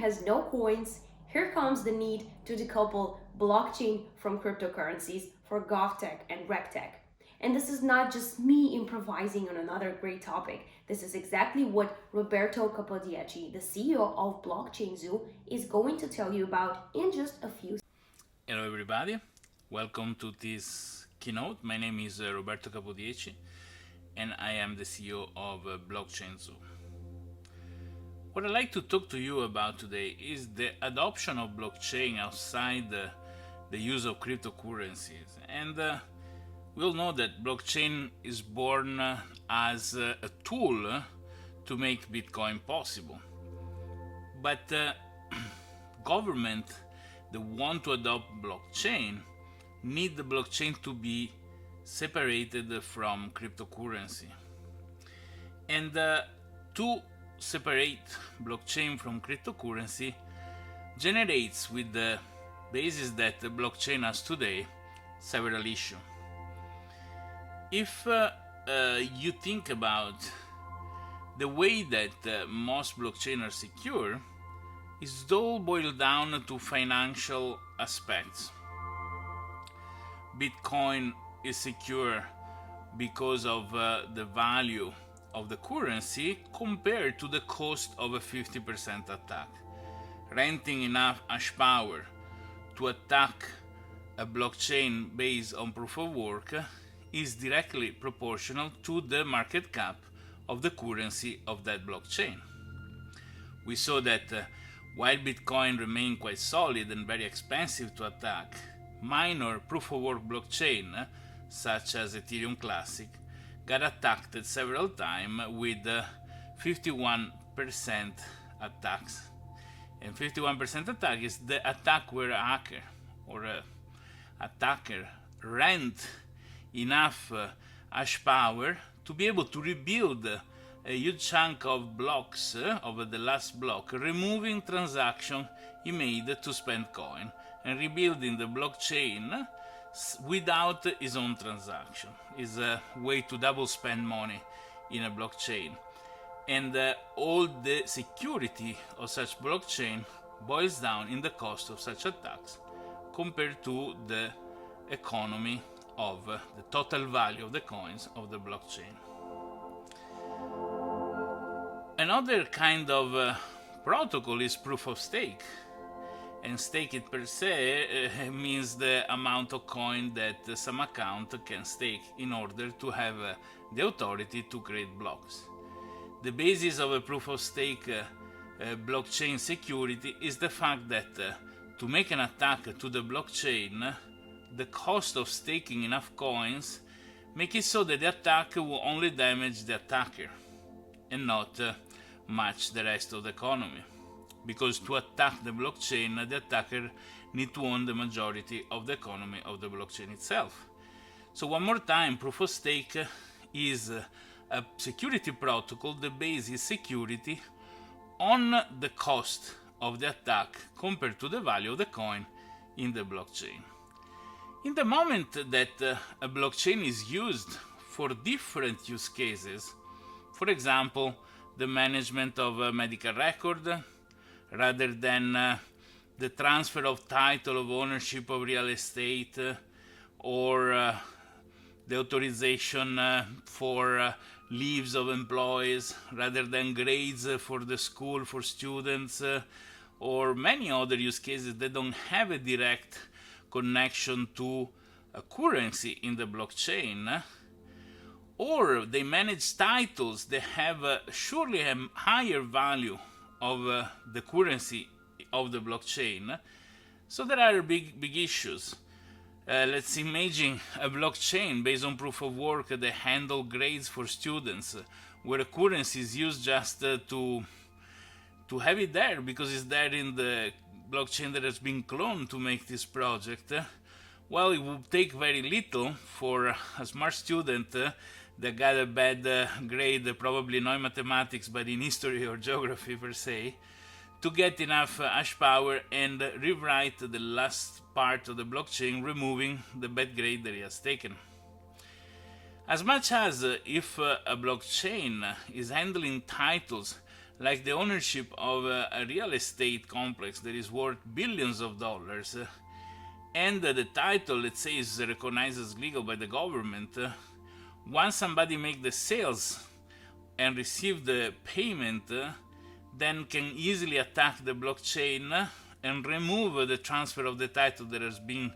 has no coins, here comes the need to decouple blockchain from cryptocurrencies for GovTech and RegTech. And this is not just me improvising on another great topic. This is exactly what Roberto Capodieci, the CEO of Blockchain Zoo, is going to tell you about in just a few. Hello everybody, welcome to this keynote. My name is Roberto Capodieci and I am the CEO of Blockchain Zoo. What I'd like to talk to you about today is the adoption of blockchain outside the use of cryptocurrencies. And we all know that blockchain is born as a tool to make Bitcoin possible. But government that want to adopt blockchain need the blockchain to be separated from cryptocurrency. And to separate blockchain from cryptocurrency generates, with the basis that the blockchain has today, several issues. If you think about the way that most blockchains are secure, it's all boiled down to financial aspects. Bitcoin is secure because of the value of the currency compared to the cost of a 50% attack. Renting enough hash power to attack a blockchain based on proof of work is directly proportional to the market cap of the currency of that blockchain. We saw that while Bitcoin remained quite solid and very expensive to attack, minor proof of work blockchain, such as Ethereum Classic, got attacked several times with 51% attacks. And 51% attack is the attack where a hacker or a attacker rent enough hash power to be able to rebuild a huge chunk of blocks of the last block, removing transaction he made to spend coin and rebuilding the blockchain without his own transaction. Is a way to double spend money in a blockchain. And all the security of such blockchain boils down in the cost of such attacks compared to the economy of the total value of the coins of the blockchain. Another kind of protocol is proof of stake. And stake it per se means the amount of coin that some account can stake in order to have the authority to create blocks. The basis of a proof of stake blockchain security is the fact that to make an attack to the blockchain, the cost of staking enough coins make it so that the attack will only damage the attacker and not match the rest of the economy. Because to attack the blockchain, the attacker needs to own the majority of the economy of the blockchain itself. So one more time, proof of stake is a security protocol that bases security on the cost of the attack compared to the value of the coin in the blockchain. In the moment that a blockchain is used for different use cases, for example, the management of a medical record, rather than the transfer of title of ownership of real estate or the authorization for leaves of employees, rather than grades for the school for students, or many other use cases that don't have a direct connection to a currency in the blockchain, or they manage titles that have surely a higher value of the currency of the blockchain. So there are big issues. Let's imagine a blockchain based on proof of work that handle grades for students, where a currency is used just to have it there because it's there in the blockchain that has been cloned to make this project. Well, it would take very little for a smart student that got a bad grade, probably not in mathematics but in history or geography per se, to get enough hash power and rewrite the last part of the blockchain, removing the bad grade that he has taken. As much as if a blockchain is handling titles like the ownership of a real estate complex that is worth billions of dollars, and the title, let's say, is recognized as legal by the government, once somebody make the sales and receive the payment, then can easily attack the blockchain and remove the transfer of the title that has been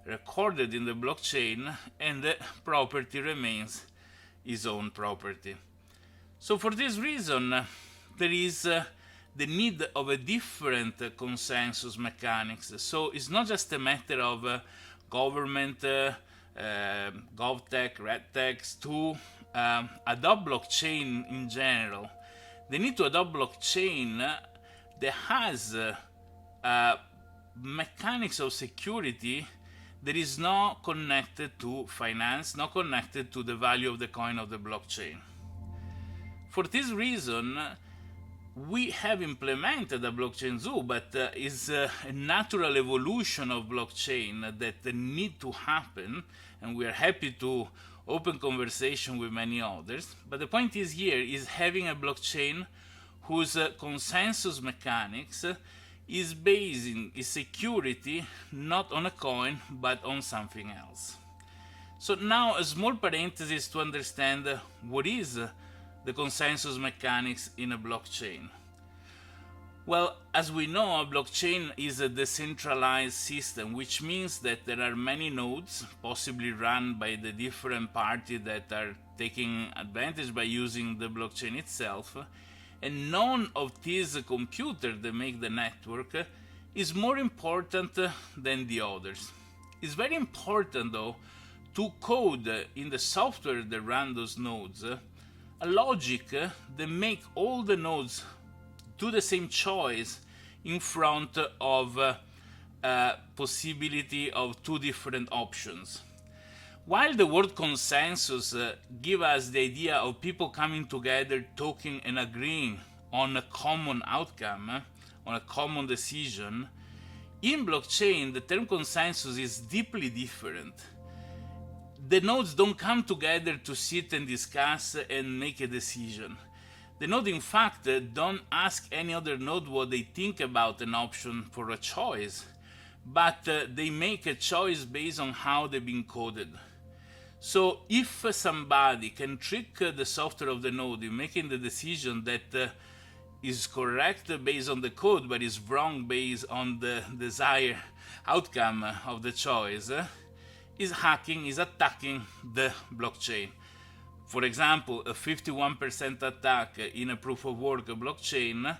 recorded in the blockchain, and the property remains his own property. So for this reason, there is the need of a different consensus mechanics. So it's not just a matter of government, GovTech, RegTechs to adopt blockchain in general. They need to adopt blockchain that has mechanics of security that is not connected to finance, not connected to the value of the coin of the blockchain. For this reason, we have implemented a blockchain zoo, but it's a natural evolution of blockchain that need to happen, and we are happy to open conversation with many others. But the point is here is having a blockchain whose consensus mechanics is basing its security not on a coin but on something else. So now a small parenthesis to understand what is the consensus mechanics in a blockchain. Well, as we know, a blockchain is a decentralized system, which means that there are many nodes, possibly run by the different parties that are taking advantage by using the blockchain itself, and none of these computers that make the network is more important than the others. It's very important, though, to code in the software that run those nodes a logic that make all the nodes do the same choice in front of a possibility of two different options. While the word consensus give us the idea of people coming together, talking and agreeing on a common outcome, on a common decision, in blockchain the term consensus is deeply different. The nodes don't come together to sit and discuss and make a decision. The node, in fact, don't ask any other node what they think about an option for a choice, but they make a choice based on how they've been coded. So if somebody can trick the software of the node in making the decision that is correct based on the code but is wrong based on the desired outcome of the choice, is hacking, is attacking the blockchain. For example, a 51% attack in a proof of work blockchain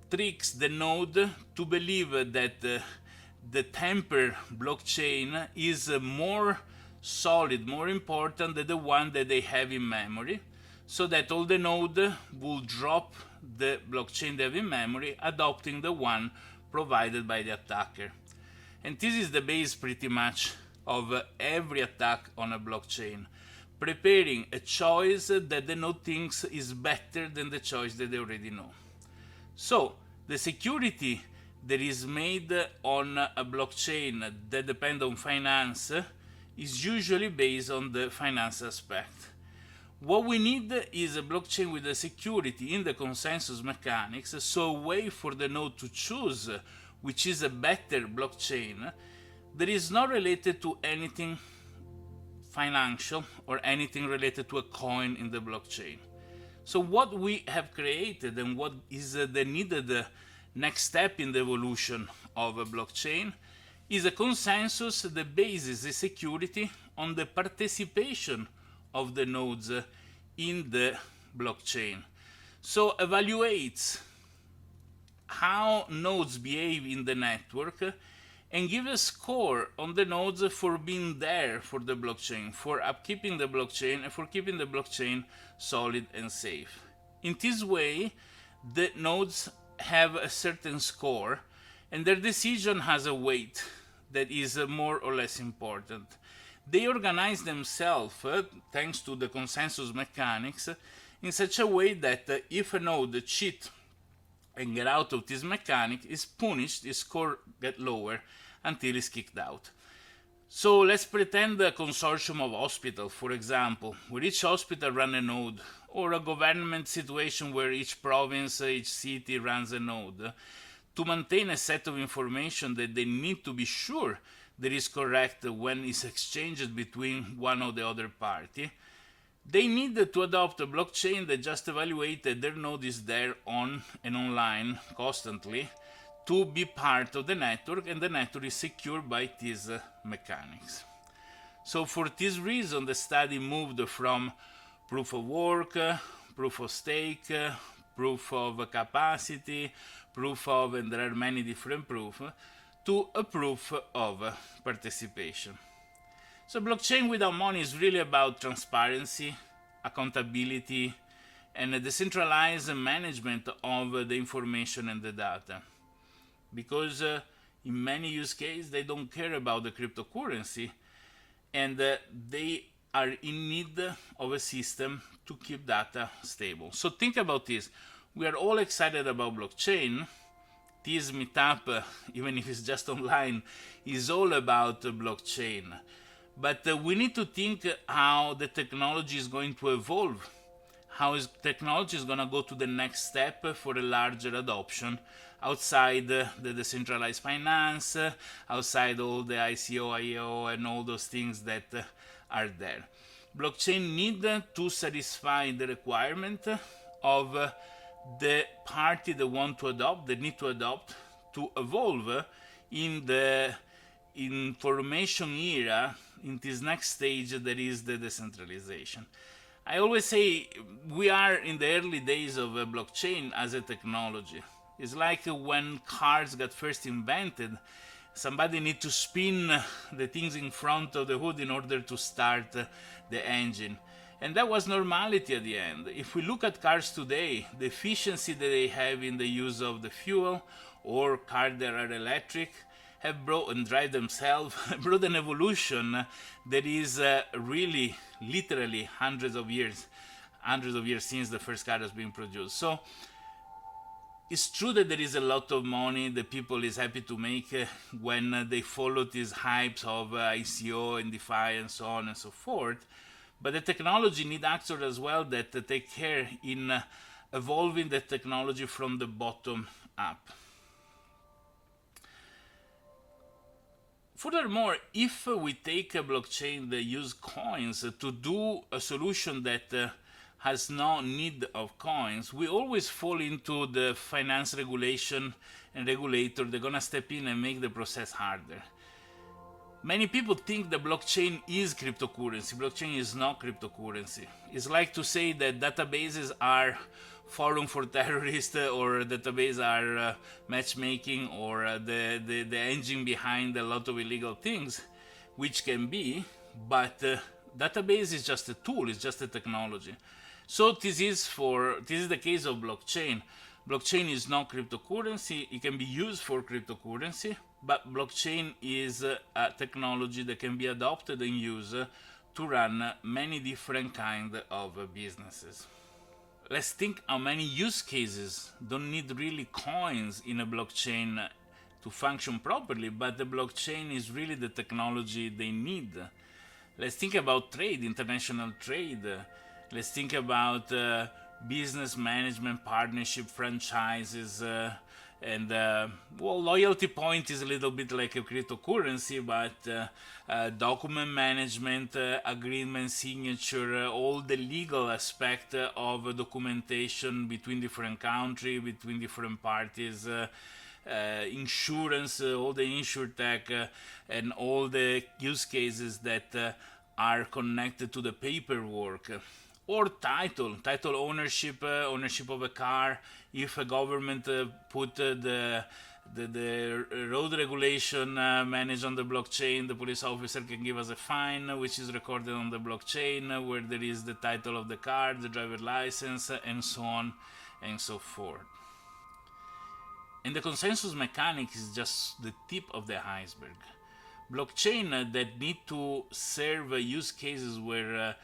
tricks the node to believe that the tempered blockchain is more solid, more important than the one that they have in memory, so that all the node will drop the blockchain they have in memory, adopting the one provided by the attacker. And this is the base pretty much of every attack on a blockchain, preparing a choice that the node thinks is better than the choice that they already know. So the security that is made on a blockchain that depends on finance is usually based on the finance aspect. What we need is a blockchain with a security in the consensus mechanics, so a way for the node to choose which is a better blockchain that is not related to anything financial or anything related to a coin in the blockchain. So what we have created and what is the needed next step in the evolution of a blockchain is a consensus that bases the security on the participation of the nodes in the blockchain. So evaluates how nodes behave in the network and give a score on the nodes for being there for the blockchain, for upkeeping the blockchain, and for keeping the blockchain solid and safe. In this way, the nodes have a certain score, and their decision has a weight that is more or less important. They organize themselves, thanks to the consensus mechanics, in such a way that if a node cheats and get out of this mechanic, is punished, his score get lower until he's kicked out. So let's pretend a consortium of hospitals, for example, where each hospital run a node or a government situation where each province, each city runs a node, to maintain a set of information that they need to be sure that is correct when it's exchanged between one or the other party, they need to adopt a blockchain that just evaluates that their node is there on and online constantly to be part of the network, and the network is secured by these mechanics. So for this reason, the study moved from proof of work, proof of stake, proof of capacity, proof of, and there are many different proofs, to a proof of participation. So blockchain without money is really about transparency, accountability, and a decentralized management of the information and the data. Because in many use cases they don't care about the cryptocurrency, and they are in need of a system to keep data stable. So think about this. We are all excited about blockchain. This meetup, even if it's just online, is all about blockchain. But we need to think how the technology is going to evolve, how technology is going to go to the next step for a larger adoption outside the decentralized finance, outside all the ICO, IO, and all those things that are there. Blockchain need to satisfy the requirement of the party that want to adopt, that need to adopt, to evolve in the information era, in this next stage that is the decentralization. I always say we are in the early days of blockchain as a technology. It's like when cars got first invented, somebody need to spin the things in front of the hood in order to start the engine. And that was normality at the end. If we look at cars today, the efficiency that they have in the use of the fuel, or cars that are electric, have brought and drive themselves, brought an evolution that is really, literally hundreds of years since the first car has been produced. So it's true that there is a lot of money that people is happy to make when they follow these hypes of ICO and DeFi and so on and so forth. But the technology need actors as well that take care in evolving the technology from the bottom up. Furthermore, if we take a blockchain that use coins to do a solution that has no need of coins, we always fall into the finance regulation and regulator. They're gonna step in and make the process harder. Many people think the blockchain is cryptocurrency. Blockchain is not cryptocurrency. It's like to say that databases are forum for terrorists, or databases are matchmaking, or the engine behind a lot of illegal things, which can be, but database is just a tool, it's just a technology. So this is the case of blockchain. Blockchain is not cryptocurrency. It can be used for cryptocurrency, but blockchain is a technology that can be adopted and used to run many different kinds of businesses. Let's think how many use cases don't need really coins in a blockchain to function properly, but the blockchain is really the technology they need. Let's think about trade, international trade. Let's think about business management, partnership, franchises, and loyalty point is a little bit like a cryptocurrency, but document management, agreement signature, all the legal aspect of documentation between different countries, between different parties, insurance, all the insurtech, and all the use cases that are connected to the paperwork. Or title ownership, ownership of a car. If a government put the road regulation managed on the blockchain, the police officer can give us a fine, which is recorded on the blockchain, where there is the title of the car, the driver license, and so on and so forth. And the consensus mechanic is just the tip of the iceberg. Blockchain that need to serve use cases where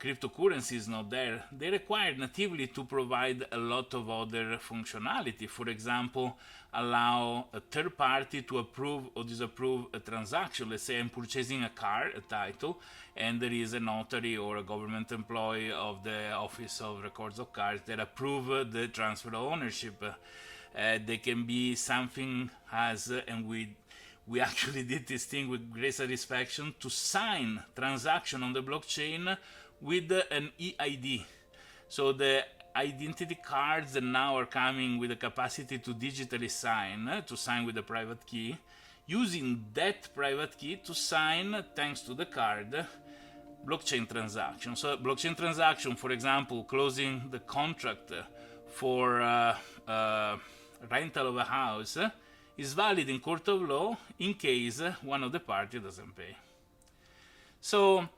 cryptocurrency is not there, they require natively to provide a lot of other functionality. For example, allow a third party to approve or disapprove a transaction. Let's say I'm purchasing a car, a title, and there is a notary or a government employee of the Office of Records of Cars that approve the transfer of ownership. There can be something as, and we actually did this thing with great satisfaction, to sign transaction on the blockchain with an EID. So the identity cards that now are coming with the capacity to digitally sign, to sign with a private key, using that private key to sign, thanks to the card, blockchain transaction. So blockchain transaction, for example, closing the contract for rental of a house, is valid in court of law in case one of the parties doesn't pay. So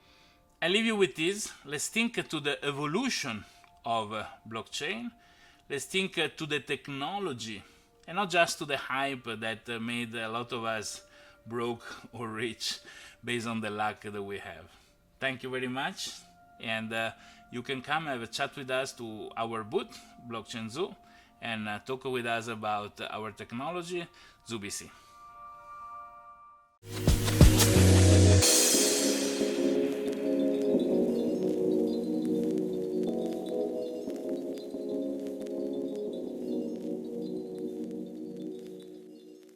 I leave you with this. Let's think to the evolution of blockchain. Let's think to the technology, and not just to the hype that made a lot of us broke or rich based on the luck that we have. Thank you very much, and you can come have a chat with us to our booth, Blockchain Zoo, and talk with us about our technology, ZooBC.